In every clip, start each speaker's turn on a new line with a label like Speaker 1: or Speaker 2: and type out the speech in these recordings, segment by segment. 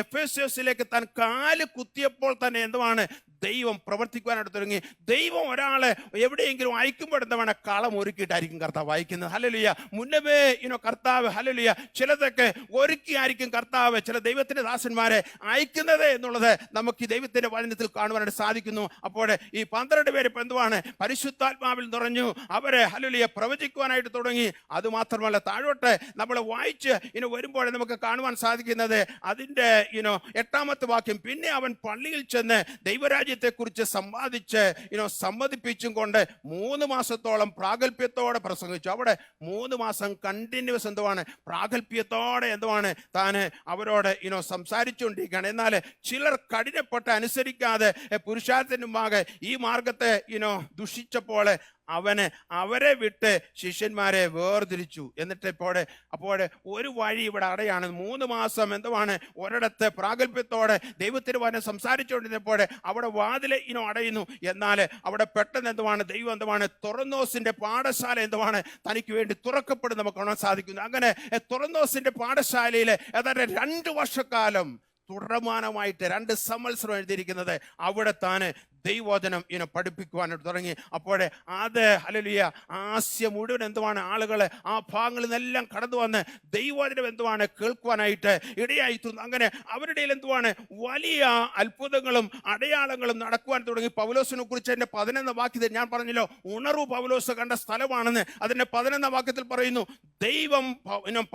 Speaker 1: എഫേസ്യസിലേക്ക് താൻ കാല് കുത്തിയപ്പോൾ തന്നെ എന്തുവാണ് ദൈവം പ്രവർത്തിക്കുവാനായിട്ട് തുടങ്ങി. ദൈവം ഒരാളെ എവിടെയെങ്കിലും അയക്കുമ്പോൾ എന്താണ് കളം ഒരുക്കിയിട്ടായിരിക്കും കർത്താവ് അയക്കുന്നത്. ഹല്ലേലൂയ. മുന്നമേ കർത്താവ് ഹല്ലേലൂയ ചിലതൊക്കെ ഒരുക്കിയായിരിക്കും കർത്താവ് ചില ദൈവത്തിന്റെ ദാസന്മാരെ അയക്കുന്നത് എന്നുള്ളത് നമുക്ക് ഈ ദൈവത്തിന്റെ വചനത്തിൽ കാണുവാനായിട്ട് സാധിക്കുന്നു. അപ്പോൾ ഈ 12 പേര് ഇപ്പൊ എന്തുവാണ് പരിശുദ്ധാത്മാവിൽ നിറഞ്ഞു. അവരെ ഹല്ലേലൂയ പ്രവചിക്കുവാനായിട്ട് തുടങ്ങി. അതുമാത്രമല്ല താഴോട്ട് നമ്മൾ വായിച്ച് വരുമ്പോഴേ നമുക്ക് കാണുവാൻ സാധിക്കുന്നത് അതിന്റെ 8ാമത്തെ വാക്യം, പിന്നെ അവൻ പള്ളിയിൽ ചെന്ന് ദൈവരാജ്യത്തെ കുറിച്ച് സമ്മതിപ്പിച്ചും കൊണ്ട് 3 മാസത്തോളം പ്രാഗൽഭ്യത്തോടെ പ്രസംഗിച്ചു. അവിടെ 3 മാസം കണ്ടിന്യൂസ് എന്തുവാണ് പ്രാഗൽഭ്യത്തോടെ എന്തുവാണ് താന് അവരോട് സംസാരിച്ചുകൊണ്ടിരിക്കുകയാണ്. എന്നാൽ ചിലർ കഠിനപ്പെട്ട് അനുസരിക്കാതെ പുരുഷാരത്തിന് മുമ്പാകെ ഈ മാർഗത്തെ ദുഷിച്ചപ്പോൾ അവരെ വിട്ട് ശിഷ്യന്മാരെ വേർതിരിച്ചു. എന്നിട്ട് അപ്പോൾ ഒരു വഴി ഇവിടെ അടയാണ്. 3 മാസം എന്തുവാണ് ഒരിടത്ത് പ്രാഗൽഭ്യത്തോടെ ദൈവത്തിന് വചനം സംസാരിച്ചുകൊണ്ടിരുന്നപ്പോൾ അവിടെ വാതിൽ അടയുന്നു. എന്നാൽ അവിടെ പെട്ടെന്ന് എന്തുവാണ് ദൈവം എന്തുവാണ് തുറന്നോസിന്റെ പാഠശാല എന്തുവാണ് തനിക്ക് വേണ്ടി തുറക്കപ്പെടും നമുക്ക് കാണാൻ സാധിക്കുന്നു. അങ്ങനെ തുറന്നോസിന്റെ പാഠശാലയിൽ ഏതാണ്ട് 2 വർഷക്കാലം തുടർമാനമായിട്ട് 2 സംവത്സരം എഴുതിയിരിക്കുന്നത് അവിടെ താന് ദൈവവചനം പഠിപ്പിക്കുവാനായിട്ട് തുടങ്ങി. അപ്പോൾ അത് ഹല്ലേലൂയ ആസ്യ മുഴുവൻ എന്തുവാണ് ആളുകളെ ആ ഭാഗങ്ങളിൽ നിന്നെല്ലാം കടന്നു വന്ന് ദൈവവചനം എന്തുവാണ് കേൾക്കുവാനായിട്ട് ഇടയായിത്തുന്നു. അങ്ങനെ അവരുടെ എന്തുവാണ് വലിയ അത്ഭുതങ്ങളും അടയാളങ്ങളും നടക്കുവാൻ തുടങ്ങി. പൗലോസിനെ കുറിച്ച് എൻ്റെ 11ാം വാക്യത്തിൽ ഞാൻ പറഞ്ഞല്ലോ ഉണർവ് പൗലോസ് കണ്ട സ്ഥലമാണെന്ന്. അതിൻ്റെ 11ാം വാക്യത്തിൽ പറയുന്നു ദൈവം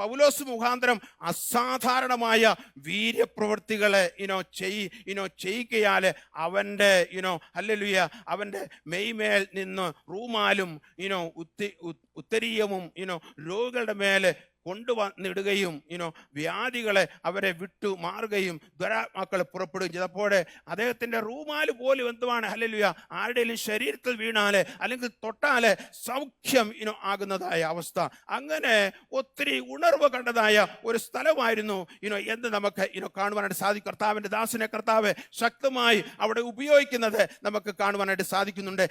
Speaker 1: പൗലോസ് മുഖാന്തരം അസാധാരണമായ വീര്യപ്രവൃത്തികളെ ചെയ്യിക്കയാൽ അവൻ്റെ ഹല്ലേലൂയ അവന്റെ മെയ്മേൽ നിന്ന് റൂമാലും ഉത്തരീയവും രോഗികളുടെ മേലെ കൊണ്ടുവന്നിടുകയും വ്യാധികളെ അവരെ വിട്ടു മാറുകയും ദുരാത്മാക്കളെ പുറപ്പെടുകയും ചെയ്തപ്പോൾ അദ്ദേഹത്തിന്റെ റൂമാല് പോലും എന്തുവാണ് ഹല്ലേലൂയ ആരുടെയും ശരീരത്തിൽ വീണാല് അല്ലെങ്കിൽ തൊട്ടാല് സൗഖ്യം ആകുന്നതായ അവസ്ഥ. അങ്ങനെ ഒത്തിരി ഉണർവ് കണ്ടതായ ഒരു സ്ഥലമായിരുന്നു എന്ന് നമുക്ക് കാണുവാനായിട്ട് സാധിക്കും. കർത്താവിന്റെ ദാസനെ കർത്താവ് ശക്തമായി അവിടെ ഉപയോഗിക്കുന്നത് നമുക്ക് കാണുവാനായിട്ട് സാധിക്കുന്നുണ്ട്.